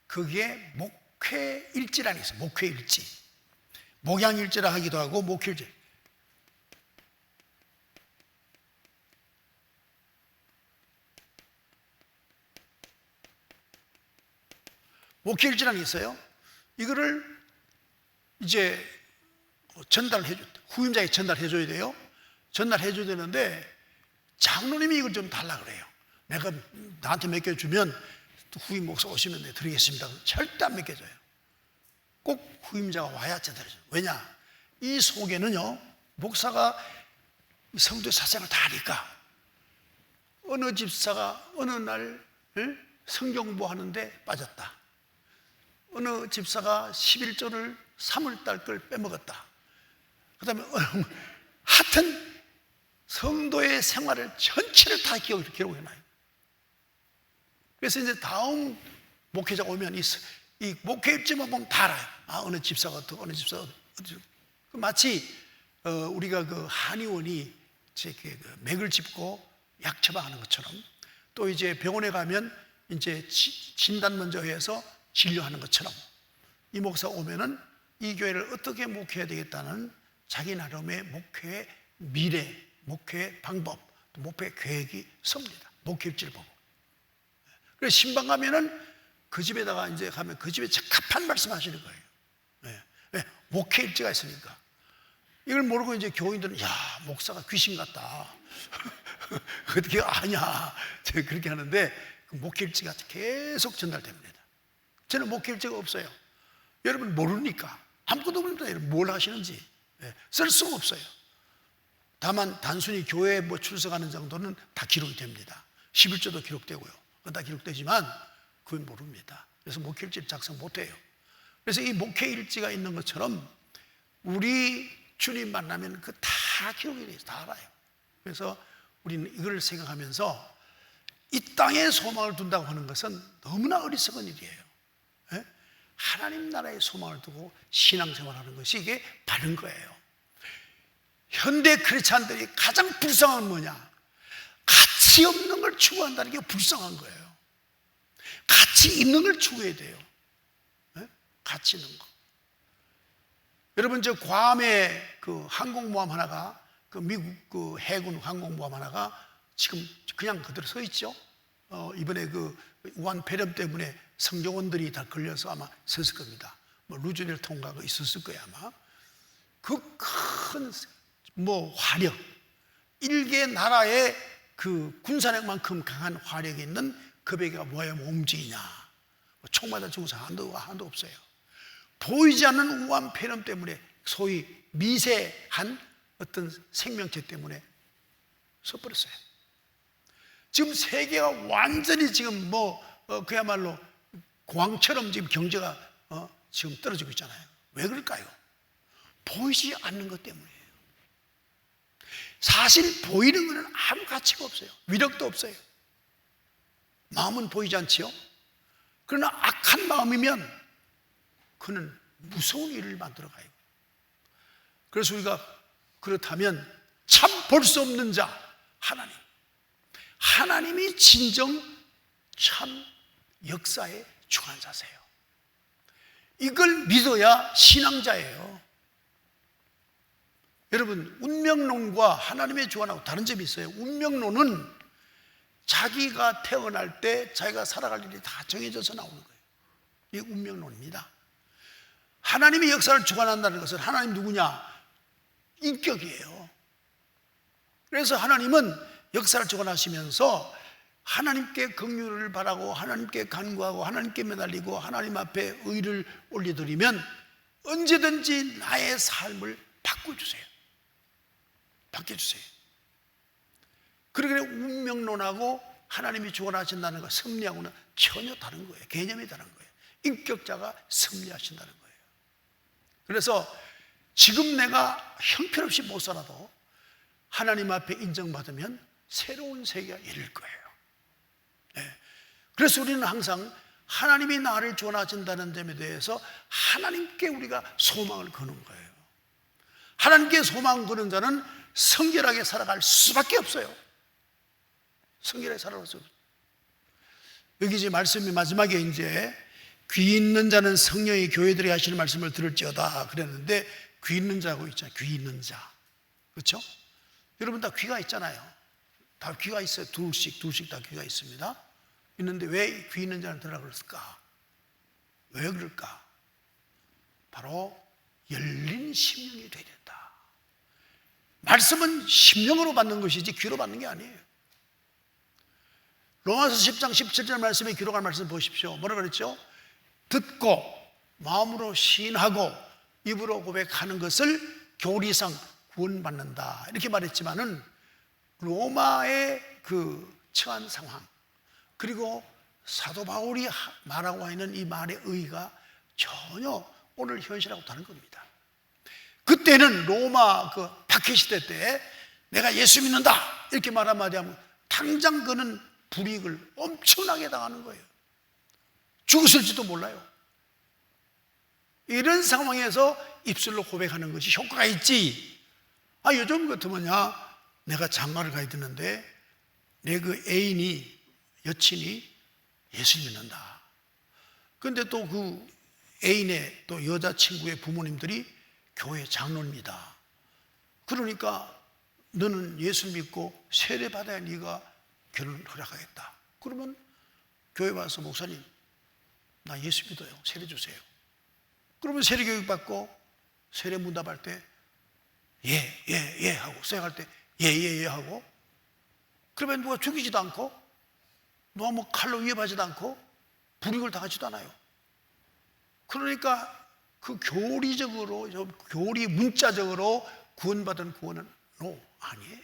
Speaker 1: 그게 목회일지라는 게 있어요. 목회일지. 목양일지라 하기도 하고 목회일지. 목회일지라는 게 있어요. 이거를 이제 후임자에게 전달해줘야 돼요. 전달해줘야 되는데 장로님이 이걸 좀 달라 그래요. 내가 나한테 맡겨주면 후임 목사 오시면 내가 드리겠습니다. 절대 안 맡겨줘요. 꼭 후임자가 와야 전달해줘요. 왜냐? 이 속에는요, 목사가 성도의 사생을 다 하니까 어느 집사가 어느 날 성경보 하는데 빠졌다. 어느 집사가 11조를 3월달 걸 빼먹었다. 그 다음에 하여튼 성도의 생활을 전체를 다 기록해놔요. 그래서 이제 다음 목회자가 오면 이 목회일지만 보면 다 알아요. 어느 집사가 어떻고 어느 집사가 어떻고. 마치 우리가 한의원이 맥을 짚고 약 처방하는 것처럼, 또 이제 병원에 가면 이제 진단 먼저 해서 진료하는 것처럼 이 목사가 오면은 이 교회를 어떻게 목회해야 되겠다는 자기 나름의 목회의 미래, 목회의 방법, 또 목회 계획이 섭니다. 목회일지를 보고. 그래서 신방 가면은 그 집에다가 이제 가면 그 집에 적합한 말씀 하시는 거예요. 네. 왜? 목회일지가 있으니까. 이걸 모르고 이제 교인들은 야, 목사가 귀신 같다. 어떻게 아냐. 제가 그렇게 하는데 그 목회일지가 계속 전달됩니다. 저는 목회일지가 없어요. 여러분 모르니까 아무것도 모릅니다. 뭘 하시는지 쓸 수가 없어요. 다만 단순히 교회에 뭐 출석하는 정도는 다 기록이 됩니다. 11조도 기록되고요. 그건 다 기록되지만 그건 모릅니다. 그래서 목회일지를 작성 못해요. 그래서 이 목회일지가 있는 것처럼 우리 주님 만나면 그 다 기록이 돼요. 다 알아요. 그래서 우리는 이걸 생각하면서 이 땅에 소망을 둔다고 하는 것은 너무나 어리석은 일이에요. 하나님 나라의 소망을 두고 신앙생활하는 것이 이게 바른 거예요. 현대 크리스찬들이 가장 불쌍한 건 뭐냐? 가치 없는 걸 추구한다는 게 불쌍한 거예요. 가치 있는 걸 추구해야 돼요. 가치 있는 거. 여러분, 저 괌에 그 항공모함 하나가, 그 미국 그 해군 항공모함 하나가 지금 그냥 그대로 서 있죠. 이번에 그 우한 폐렴 때문에 성교원들이 다 걸려서 아마 섰을 겁니다. 뭐 루즈벨 통과가 있었을 거예요 아마. 그 큰 뭐 화력, 일개 나라의 그 군사력만큼 강한 화력이 있는 그 배가 뭐야 뭐 움직이냐? 총 맞아 죽어서 한도 없어요. 보이지 않는 우한 폐렴 때문에 소위 미세한 어떤 생명체 때문에 서버렸어요. 지금 세계가 완전히 지금 뭐 그야말로 광처럼 지금 경제가 지금 떨어지고 있잖아요. 왜 그럴까요? 보이지 않는 것 때문이에요. 사실 보이는 것은 아무 가치가 없어요. 위력도 없어요. 마음은 보이지 않지요. 그러나 악한 마음이면 그는 무서운 일을 만들어가요. 그래서 우리가 그렇다면 참 볼 수 없는 자 하나님, 하나님이 진정 참 역사의 주관자세요. 이걸 믿어야 신앙자예요. 여러분, 운명론과 하나님의 주관하고 다른 점이 있어요. 운명론은 자기가 태어날 때 자기가 살아갈 일이 다 정해져서 나오는 거예요. 이게 운명론입니다. 하나님의 역사를 주관한다는 것은 하나님 누구냐? 인격이에요. 그래서 하나님은 역사를 주관하시면서 하나님께 긍휼을 바라고 하나님께 간구하고 하나님께 매달리고 하나님 앞에 의를 올려드리면 언제든지 나의 삶을 바꿔주세요. 바꿔주세요. 그러기에 운명론하고 하나님이 주관하신다는 것, 섭리하고는 전혀 다른 거예요. 개념이 다른 거예요. 인격자가 섭리하신다는 거예요. 그래서 지금 내가 형편없이 못 살아도 하나님 앞에 인정받으면 새로운 세계가 이룰 거예요. 네. 그래서 우리는 항상 하나님이 나를 주관하신다는 점에 대해서 하나님께 우리가 소망을 거는 거예요. 하나님께 소망을 거는 자는 성결하게 살아갈 수밖에 없어요. 성결하게 살아갈 수 없어요. 여기 이제 말씀이 마지막에 이제 귀 있는 자는 성령이 교회들이 하시는 말씀을 들을지어다 그랬는데, 귀 있는 자고 있잖아요. 귀 있는 자. 그렇죠? 여러분 다 귀가 있잖아요. 다 귀가 있어요. 둘씩 다 귀가 있습니다. 있는데 왜 귀 있는 자는 들으라고 그랬을까? 왜 그럴까? 바로 열린 심령이 되어야 된다. 말씀은 심령으로 받는 것이지 귀로 받는 게 아니에요. 로마서 10장 17절 말씀에 기록한 말씀 보십시오. 뭐라고 그랬죠? 듣고 마음으로 시인하고 입으로 고백하는 것을 교리상 구원받는다 이렇게 말했지만은 로마의 그 처한 상황, 그리고 사도 바울이 말하고 있는 이 말의 의의가 전혀 오늘 현실하고 다른 겁니다. 그때는 로마 그 박해 시대 때 내가 예수 믿는다 이렇게 말 한마디 하면 당장 그는 불이익을 엄청나게 당하는 거예요. 죽었을지도 몰라요. 이런 상황에서 입술로 고백하는 것이 효과가 있지. 요즘 같으면야 내가 장가를 가야 되는데 내 그 애인이, 여친이 예수 믿는다. 그런데 또 그 애인의 또 여자친구의 부모님들이 교회 장로입니다. 그러니까 너는 예수 믿고 세례 받아야 네가 결혼을 허락하겠다. 그러면 교회 와서 목사님 나 예수 믿어요. 세례 주세요. 그러면 세례 교육 받고 세례 문답할 때 예 하고, 수행할 때 예 하고, 그러면 누가 죽이지도 않고, 누가 뭐 칼로 위협하지도 않고, 불이익을 당하지도 않아요. 그러니까 그 교리적으로, 교리 문자적으로 구원받은 구원은 아니에요.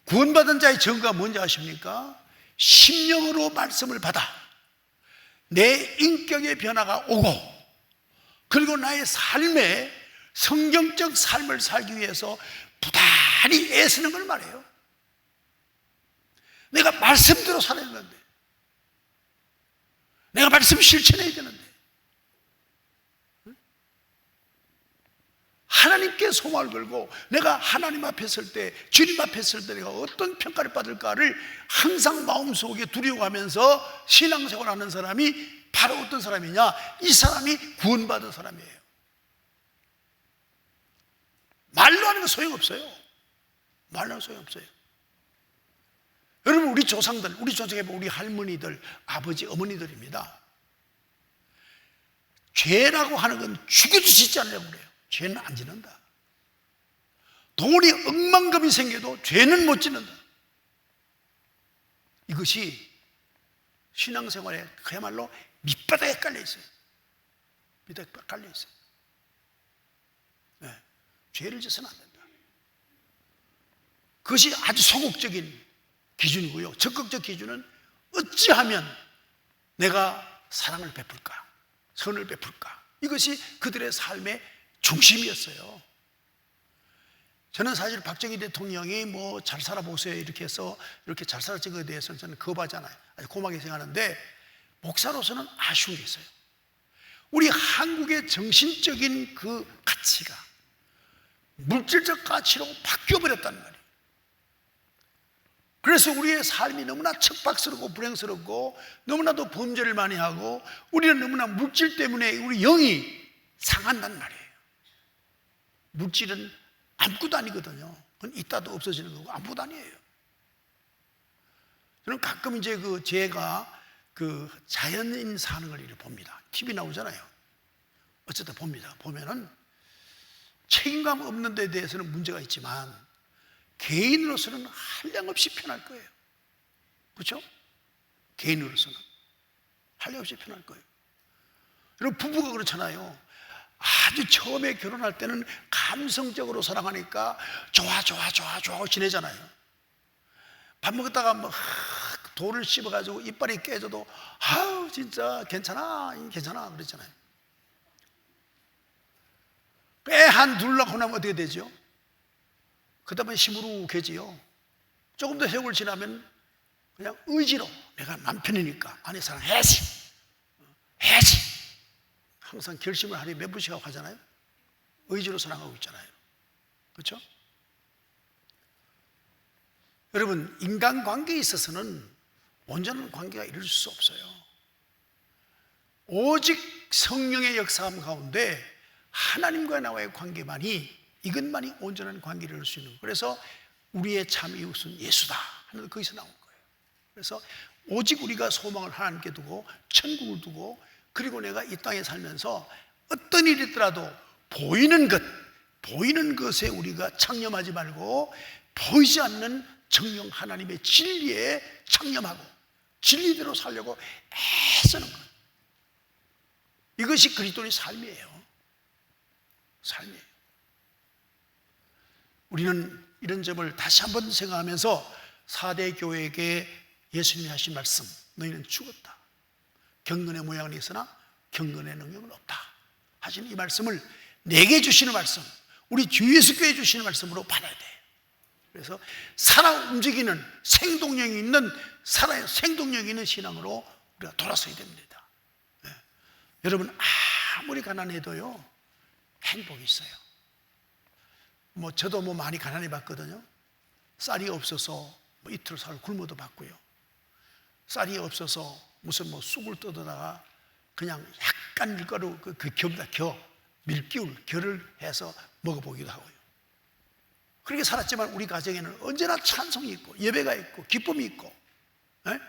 Speaker 1: 구원받은 자의 증거가 뭔지 아십니까? 심령으로 말씀을 받아 내 인격의 변화가 오고, 그리고 나의 삶에 성경적 삶을 살기 위해서 부단히 애쓰는 걸 말해요. 내가 말씀대로 살아야 되는데, 내가 말씀 실천해야 되는데, 하나님께 소망을 걸고 내가 하나님 앞에 설 때, 주님 앞에 설 때 내가 어떤 평가를 받을까를 항상 마음속에 두려워하면서 신앙생활을 하는 사람이 바로 어떤 사람이냐? 이 사람이 구원받은 사람이에요. 말로 하는 건 소용없어요. 말로 하는 소용없어요. 여러분, 우리 조상들, 우리 할머니들, 아버지, 어머니들입니다. 죄라고 하는 건 죽어도 짓지 않으려고 그래요. 죄는 안 짓는다. 돈이 억만금이 생겨도 죄는 못 짓는다. 이것이 신앙생활에 그야말로 밑바닥에 깔려 있어요. 밑바닥에 깔려 있어요. 네. 죄를 짓어는 안 된다. 그것이 아주 소극적인 기준이고요. 적극적 기준은 어찌하면 내가 사랑을 베풀까, 선을 베풀까, 이것이 그들의 삶의 중심이었어요. 저는 사실 박정희 대통령이 뭐 잘 살아보세요 이렇게 해서 이렇게 잘 살았던 것에 대해서는 저는 거부하잖아요. 아주 고맙게 생각하는데, 목사로서는 아쉬운 게 있어요. 우리 한국의 정신적인 그 가치가 물질적 가치로 바뀌어버렸다는 말이에요. 그래서 우리의 삶이 너무나 척박스럽고 불행스럽고, 너무나도 범죄를 많이 하고, 우리는 너무나 물질 때문에 우리 영이 상한단 말이에요. 물질은 아무것도 아니거든요. 그건 있다도 없어지는 거고 아무것도 아니에요. 저는 가끔 이제 제가 자연인 사는 걸 봅니다. TV 나오잖아요. 어쨌든 봅니다. 보면은 책임감 없는 데 대해서는 문제가 있지만 개인으로서는 한량없이 편할 거예요. 그렇죠? 개인으로서는 한량없이 편할 거예요. 여러분, 부부가 그렇잖아요. 아주 처음에 결혼할 때는 감성적으로 사랑하니까 좋아 지내잖아요. 밥 먹다가 뭐 돌을 씹어가지고 이빨이 깨져도 아우 진짜 괜찮아 그랬잖아요. 애 한 둘 낳고 나면 어떻게 되죠? 그 다음에 시무룩해지요. 조금 더 세월 지나면 그냥 의지로 내가 남편이니까 아내 사랑해야지. 항상 결심을 하루에 몇 번씩 하고 하잖아요. 의지로 사랑하고 있잖아요. 그렇죠? 여러분, 인간관계에 있어서는 온전한 관계가 이룰 수 없어요. 오직 성령의 역사함 가운데 하나님과 나와의 관계만이, 이것만이 온전한 관계를 이룰 수 있는 거예요. 그래서 우리의 참 이웃은 예수다 하는 거기서 나온 거예요. 그래서 오직 우리가 소망을 하나님께 두고 천국을 두고, 그리고 내가 이 땅에 살면서 어떤 일이 있더라도 보이는 것에 우리가 창념하지 말고 보이지 않는 정령 하나님의 진리에 창념하고 진리대로 살려고 애쓰는 것. 이것이 그리스도의 삶이에요. 우리는 이런 점을 다시 한번 생각하면서 4대 교회에게 예수님이 하신 말씀, 너희는 죽었다. 경건의 모양은 있으나 경건의 능력은 없다 하신 이 말씀을 내게 주시는 말씀, 우리 주 예수교회 주시는 말씀으로 받아야 돼요. 그래서 살아 움직이는 생동력이 있는 신앙으로 우리가 돌아서야 됩니다. 네. 여러분, 아무리 가난해도요 행복이 있어요. 저도 많이 가난해 봤거든요. 쌀이 없어서 이틀 살고 굶어도 봤고요. 쌀이 없어서 무슨 쑥을 뜯어다가 그냥 약간 밀가루 밀기울 해서 먹어보기도 하고요. 그렇게 살았지만 우리 가정에는 언제나 찬송이 있고 예배가 있고 기쁨이 있고, 에?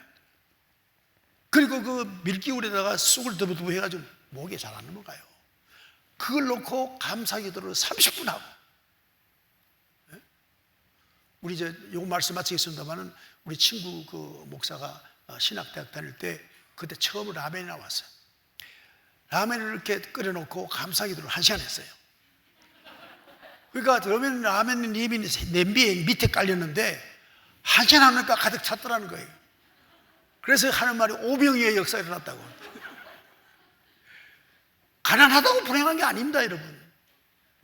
Speaker 1: 그리고 그 밀기울에다가 쑥을 더부더부 해가지고 목에 잘 안 넘어가요. 그걸 놓고 감사기도를 30분 하고. 우리 이제 요 말씀 마치겠습니다만은 우리 친구 그 목사가 신학대학 다닐 때 그때 처음 라면이 나왔어요. 라면을 이렇게 끓여놓고 감사기도를 1시간 했어요. 그러니까 그러면 라면 입이 냄비에 밑에 깔렸는데 1시간 하니까 가득 찼더라는 거예요. 그래서 하는 말이 오병이의 역사가 일어났다고. 가난하다고 불행한 게 아닙니다, 여러분.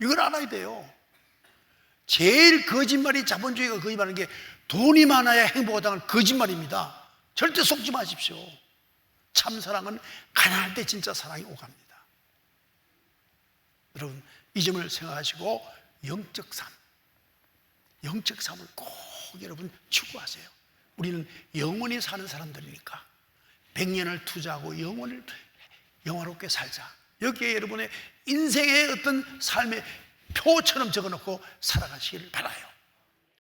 Speaker 1: 이걸 알아야 돼요. 제일 거짓말이, 자본주의가 거짓말하는 게 돈이 많아야 행복하다는 거짓말입니다. 절대 속지 마십시오. 참 사랑은 가난할 때 진짜 사랑이 오갑니다. 여러분, 이 점을 생각하시고 영적 삶을 꼭 여러분 추구하세요. 우리는 영원히 사는 사람들이니까 100년을 투자하고 영원을 영화롭게 살자. 여기에 여러분의 인생의 어떤 삶의 표처럼 적어놓고 살아가시기를 바라요.